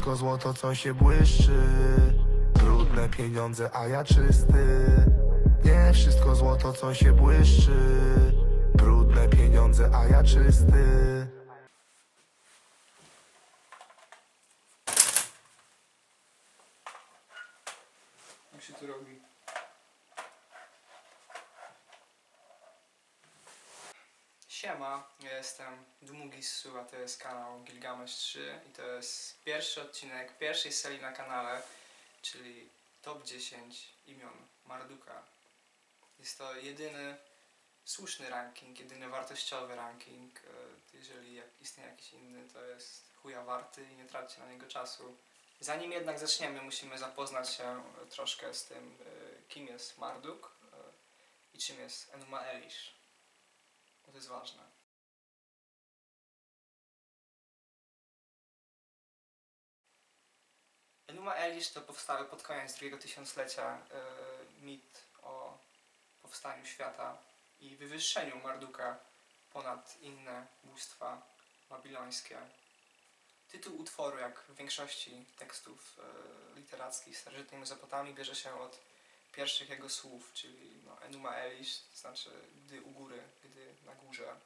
wszystko złoto, co się błyszczy. Brudne pieniądze, a ja czysty. Nie wszystko złoto, co się błyszczy. Brudne pieniądze, a ja czysty. Jak się to robi? Siema, ja jestem Dmugisu, a to jest kanał Gilgamesz 3 i to jest pierwszy odcinek pierwszej serii na kanale, czyli Top 10 imion Marduka. Jest to jedyny słuszny ranking, jedyny wartościowy ranking. Jeżeli istnieje jakiś inny, to jest chuja warty i nie traćcie na niego czasu. Zanim jednak zaczniemy, musimy zapoznać się troszkę z tym, kim jest Marduk i czym jest Enuma Elish. Bo to jest ważne. Enuma Elish to powstały pod koniec drugiego tysiąclecia mit o powstaniu świata i wywyższeniu Marduka ponad inne bóstwa babilońskie. Tytuł utworu, jak w większości tekstów literackich starożytnej Mezopotamii, bierze się od pierwszych jego słów, czyli Enuma Elish, to znaczy gdy u góry, gdy na górze.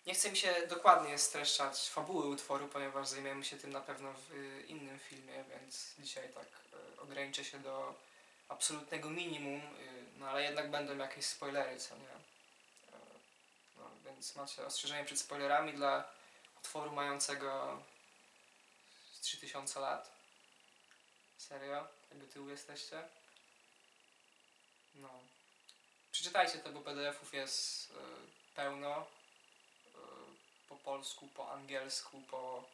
Nie chcę mi się dokładnie streszczać fabuły utworu, ponieważ zajmiemy się tym na pewno w innym filmie, więc dzisiaj tak ograniczę się do absolutnego minimum, no ale jednak będą jakieś spoilery, co nie? No, więc macie ostrzeżenie przed spoilerami dla utworu mającego 3000 lat. Serio? Tego tyłu jesteście? No. Przeczytajcie to, bo PDF-ów jest pełno. Po polsku, po angielsku, po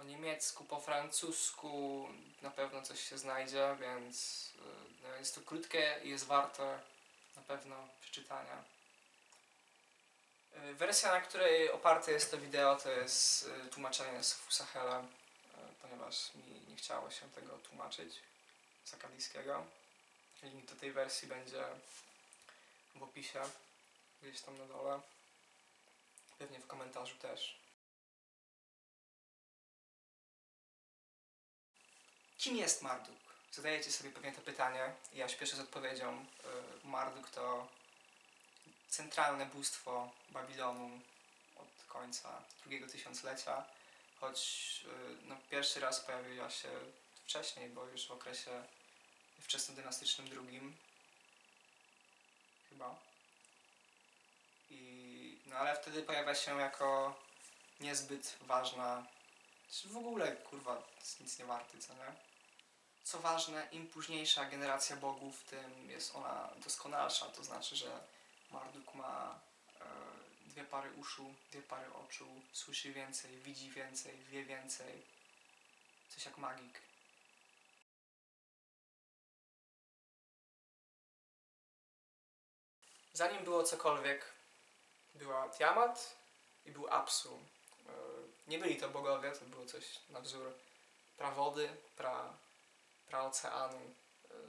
niemiecku, po francusku. Na pewno coś się znajdzie, więc jest to krótkie i jest warte na pewno przeczytania. Wersja, na której oparte jest to wideo, to jest tłumaczenie Sofusa Hela, ponieważ mi nie chciało się tego tłumaczyć z akadyjskiego. Link do tej wersji będzie w opisie, gdzieś tam na dole. Pewnie w komentarzu też. Kim jest Marduk? Zadajecie sobie pewnie to pytanie. Ja śpieszę z odpowiedzią. Marduk to centralne bóstwo Babilonu od końca drugiego tysiąclecia, choć pierwszy raz pojawiła się wcześniej, bo już w okresie wczesnodynastycznym drugim chyba. Ale wtedy pojawia się jako niezbyt ważna, czy w ogóle kurwa nic nie warty, co nie? Co ważne, im późniejsza generacja bogów, tym jest ona doskonalsza, to znaczy, że Marduk ma dwie pary uszu, dwie pary oczu, słyszy więcej, widzi więcej, wie więcej. Coś jak magik. Zanim było cokolwiek, była Tiamat i był Apsu. Nie byli to bogowie, to było coś na wzór prawody, praoceanu,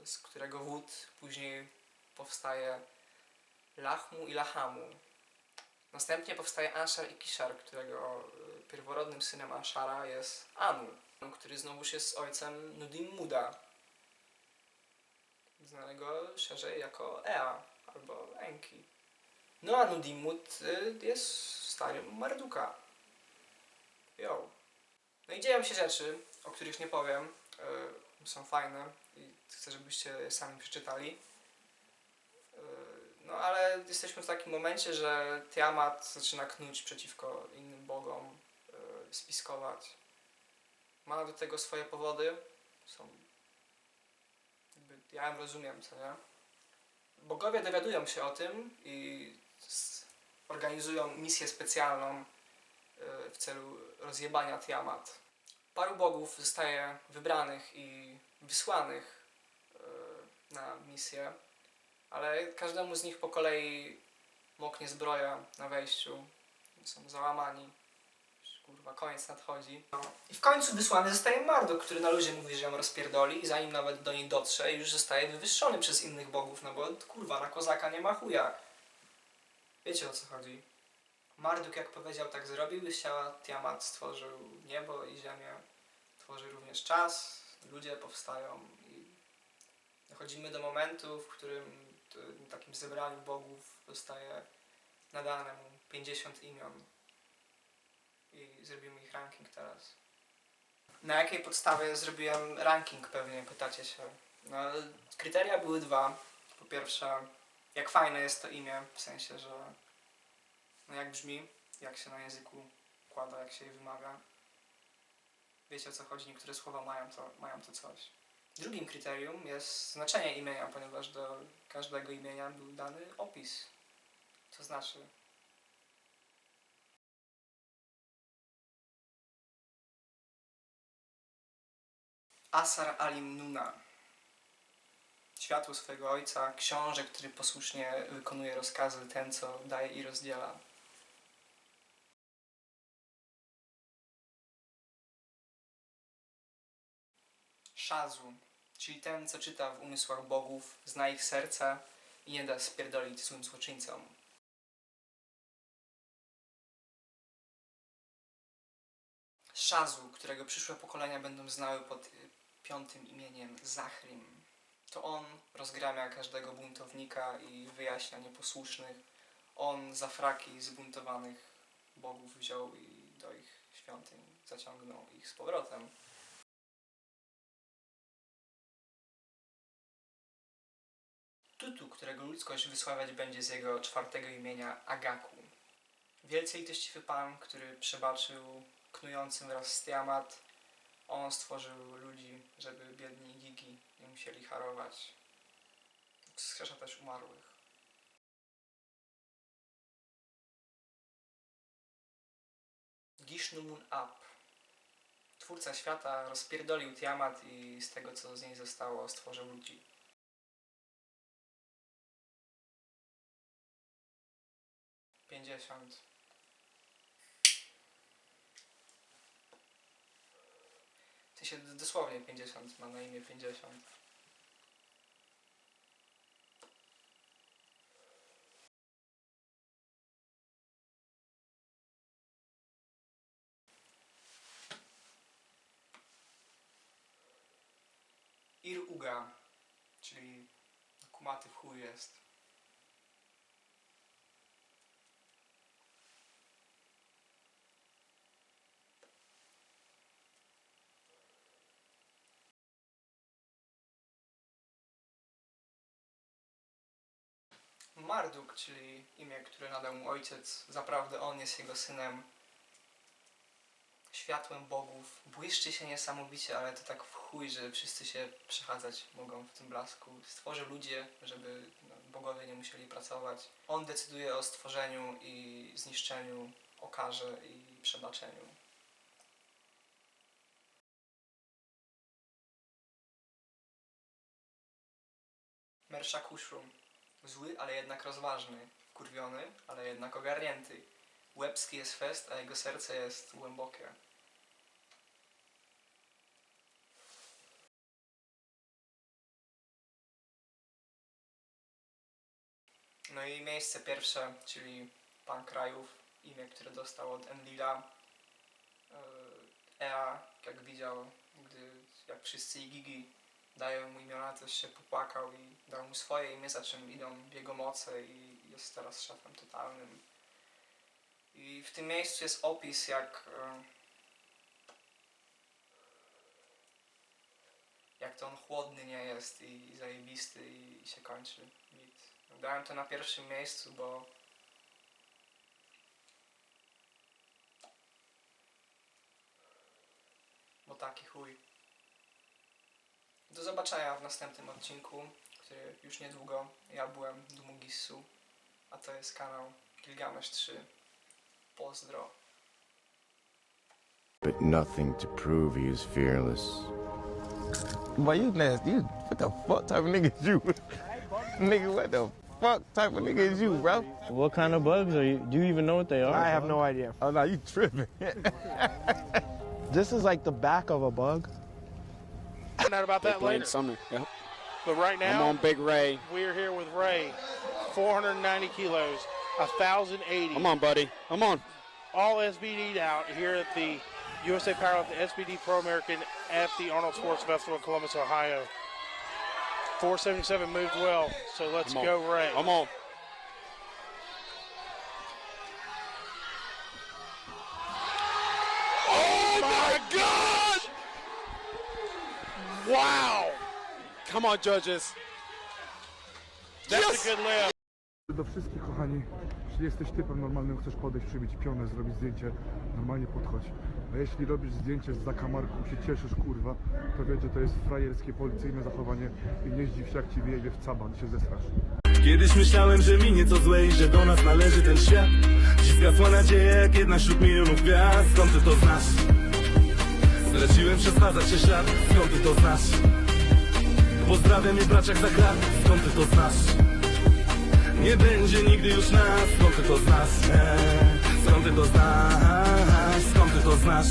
z którego wód później powstaje Lachmu i Lachamu. Następnie powstaje Anshar i Kishar, którego pierworodnym synem Anshara jest Anu, który znowuż jest ojcem Nudimmuda, znanego szerzej jako Ea albo Enki. No a Nudimmud jest starym Marduka. Yo. No i dzieją się rzeczy, o których nie powiem, są fajne i chcę, żebyście je sami przeczytali. No ale jesteśmy w takim momencie, że Tiamat zaczyna knuć przeciwko innym bogom, spiskować. Ma do tego swoje powody. Ja ją rozumiem, co nie? Bogowie dowiadują się o tym i organizują misję specjalną w celu rozjebania Tiamat. Paru bogów zostaje wybranych i wysłanych na misję, ale każdemu z nich po kolei moknie zbroja na wejściu. Są załamani. Kurwa, koniec nadchodzi. I w końcu wysłany zostaje Marduk, który na luzie mówi, że ją rozpierdoli i zanim nawet do niej dotrze, już zostaje wywyższony przez innych bogów, no bo kurwa, na kozaka nie ma chuja. Wiecie, o co chodzi. Marduk, jak powiedział, tak zrobił i z ciała Tiamat stworzył niebo i ziemię. Tworzy również również czas, ludzie powstają i dochodzimy do momentu, w którym w takim zebraniu bogów zostaje nadane mu 50 imion i zrobimy ich ranking teraz. Na jakiej podstawie zrobiłem ranking, pewnie pytacie się. No, kryteria były dwa. Po pierwsze, jak fajne jest to imię, w sensie, że no jak brzmi, jak się na języku układa, jak się je wymawia. Wiecie, o co chodzi, niektóre słowa mają to coś. Drugim kryterium jest znaczenie imienia, ponieważ do każdego imienia był dany opis. To znaczy Asar Alim Nuna. Światło swojego ojca, książę, który posłusznie wykonuje rozkazy, ten, co daje i rozdziela. Szazu, czyli ten, co czyta w umysłach bogów, zna ich serca i nie da spierdolić złym złoczyńcom. Szazu, którego przyszłe pokolenia będą znały pod 5. imieniem Zachrim. To on rozgramia każdego buntownika i wyjaśnia nieposłusznych. On za fraki zbuntowanych bogów wziął i do ich świątyń zaciągnął ich z powrotem. Tutu, którego ludzkość wysławiać będzie z jego 4. imienia Agaku. Wielce litościwy Pan, który przebaczył knującym wraz z Tiamat. On stworzył ludzi, żeby biedni Gigi nie musieli harować. Wskrzesza też umarłych. Gishnu Mun Ap. Twórca świata rozpierdolił Tiamat i z tego, co z niej zostało, stworzył ludzi. Pięćdziesiąt. Ty się dosłownie 50 ma na imię 50. Ir-Uga, czyli kumaty w chuj jest. Marduk, czyli imię, które nadał mu ojciec, zaprawdę on jest jego synem. Światłem bogów, błyszczy się niesamowicie, ale to tak w chuj, że wszyscy się przechadzać mogą w tym blasku. Stworzy ludzie, żeby bogowie nie musieli pracować. On decyduje o stworzeniu i zniszczeniu, o karze i przebaczeniu. Mershakushrum. Zły, ale jednak rozważny. Wkurwiony, ale jednak ogarnięty. Łebski jest fest, a jego serce jest głębokie. No i miejsce pierwsze, czyli Pan Krajów, imię, które dostał od Enlila. Ea, jak widział, jak wszyscy Igigi dają mu imiona, też się popłakał i dał mu swoje imię, za czym idą w jego moce i jest teraz szefem totalnym. I w tym miejscu jest opis, jak to on chłodny nie jest i zajebisty i się kończy mit. Dałem to na pierwszym miejscu, bo taki chuj. Do zobaczenia w następnym odcinku, który już niedługo. Ja byłem Dumugissu, a to jest kanał Gilgamesz 3. Pozdro. But nothing to prove he is fearless. Boy, you nasty. What the fuck type of nigga is you? Nigga, what the fuck type of nigga is you, bro? What kind of bugs are you? Do you even know what they are? I have no idea. Oh, no, you tripping. This is like the back of a bug. Find out about that Blaine later. Sumner. Yep. But right I'm now, on Big Ray. we're here with Ray. 490 kilos, 1,080. Come on, buddy. Come on. All SBD'd out here at the USA Powerlift SBD Pro American at the Arnold Sports Festival in Columbus, Ohio. 477 moved well, so let's go, Ray. I'm on. Oh my God! Wow! Come on, judges. That's Yes! a good lift. Do wszystkich, kochani, jeśli jesteś typem normalnym, chcesz podejść, przybić pionę, zrobić zdjęcie, normalnie podchodź. A jeśli robisz zdjęcie z zakamarku, się cieszysz, kurwa, to wiecie, to jest frajerskie, policyjne zachowanie i nie zdziw się, jak ci wyjedzie w caban, się zesrasz. Kiedyś myślałem, że mi nieco złe i że do nas należy ten świat. Dziś zgasła nadzieja jak jedna wśród milionów gwiazd. Skąd ty to znasz? Straciłem przez za 6 lat. Skąd ty to znasz? Pozdrawiam mnie braciak za krat. Skąd ty to znasz? Nie będzie nigdy już nas. Skąd ty to znasz? Skąd ty to znasz? Skąd ty to znasz?